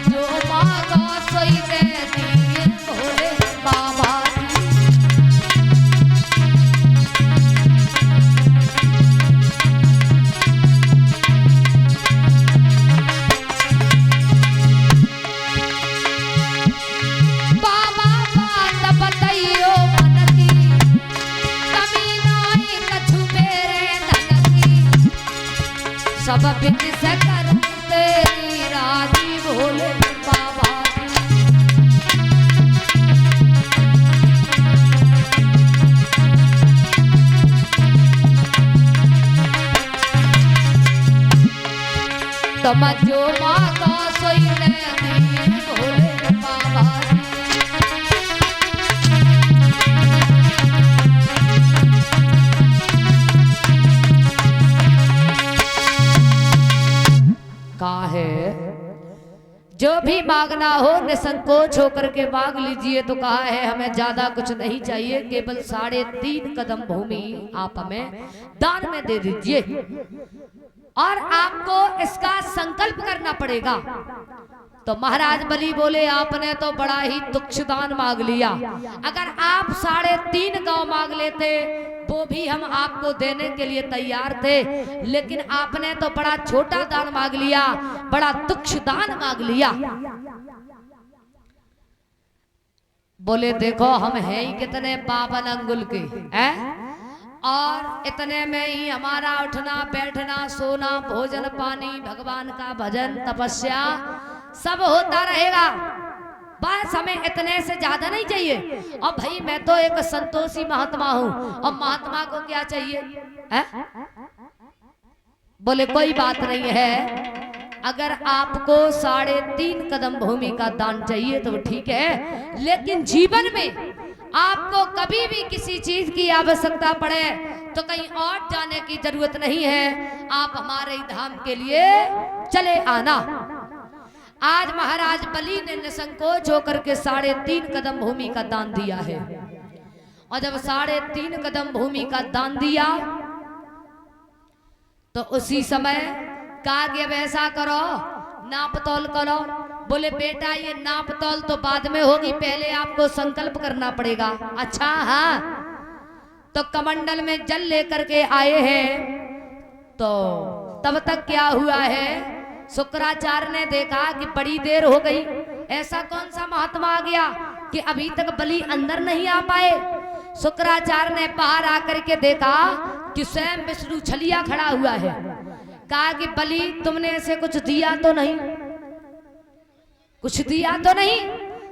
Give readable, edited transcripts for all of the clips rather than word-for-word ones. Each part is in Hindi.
जो मांगा सोई दे दिए भोले बाबा। बाबा बात बताइयो मन की, कमी नाई कछु मेरे धन की, सब बिच से कर तेरी राजी भोले बाबा। तुम जो मांगो सोई दे दिए भोले बाबा। कहा है जो भी मांगना हो निसंकोच होकर के मांग लीजिए। तो कहा है हमें ज्यादा कुछ नहीं चाहिए, केवल 3.5 कदम भूमि आप हमें दान में दे दीजिए और आपको इसका संकल्प करना पड़ेगा। तो महाराज बलि बोले आपने तो बड़ा ही तुच्छ दान मांग लिया, अगर आप 3.5 गांव मांग लेते वो भी हम आपको देने के लिए तैयार थे, लेकिन आपने तो बड़ा छोटा दान मांग लिया, बड़ा तुच्छ दान मांग लिया। बोले देखो हम हैं ही कितने 52 अंगुल के हैं, और इतने में ही हमारा उठना बैठना सोना भोजन पानी भगवान का भजन तपस्या सब होता रहेगा, बस हमें इतने से ज्यादा नहीं चाहिए। और भाई मैं तो एक संतोषी महात्मा हूँ, और महात्मा को क्या चाहिए है? बोले कोई बात नहीं है, अगर आपको 3.5 कदम भूमि का दान चाहिए तो ठीक है, लेकिन जीवन में आपको कभी भी किसी चीज की आवश्यकता पड़े तो कहीं और जाने की जरूरत नहीं है, आप हमारे धाम के लिए चले आना। आज महाराज बलि ने निसंकोच होकर के 3.5 कदम भूमि का दान दिया है, और जब 3.5 कदम भूमि का दान दिया तो उसी समय कहा कि अब ऐसा करो नाप तोल करो। बोले बेटा ये नाप तोल तो बाद में होगी, पहले आपको संकल्प करना पड़ेगा। अच्छा हाँ, तो कमंडल में जल लेकर के आए हैं। तो तब तक क्या हुआ है, शुक्राचार्य ने देखा कि बड़ी देर हो गई, ऐसा कौन सा महात्मा आ गया कि अभी तक बलि अंदर नहीं आ पाए। शुक्राचार्य ने बाहर आकर के देखा कि स्वयं विष्णु छलिया खड़ा हुआ है। कहा कि बलि तुमने ऐसे कुछ दिया तो नहीं, कुछ दिया तो नहीं?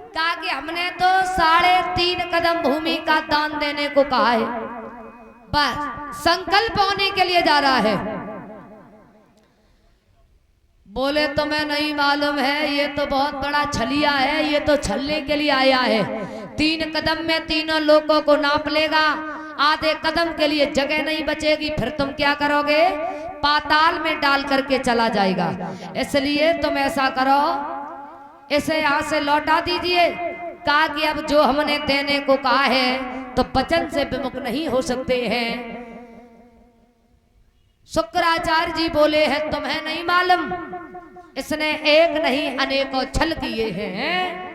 कहा कि हमने तो 3.5 कदम भूमि का दान देने को कहा है, बस संकल्प होने के लिए जा रहा है। बोले तुम्हें नहीं मालूम है, ये तो बहुत बड़ा छलिया है, ये तो छलने के लिए आया है। 3 कदम में तीनों लोगों को नाप लेगा, आधे कदम के लिए जगह नहीं बचेगी, फिर तुम क्या करोगे? पाताल में डाल करके चला जाएगा। इसलिए तुम ऐसा करो, इसे यहाँ से लौटा दीजिए। कहा कि अब जो हमने देने को कहा है तो वचन से विमुख नहीं हो सकते हैं। शुक्राचार्य जी बोले हैं तुम्हें नहीं मालूम, इसने एक नहीं अनेकों छल किए हैं।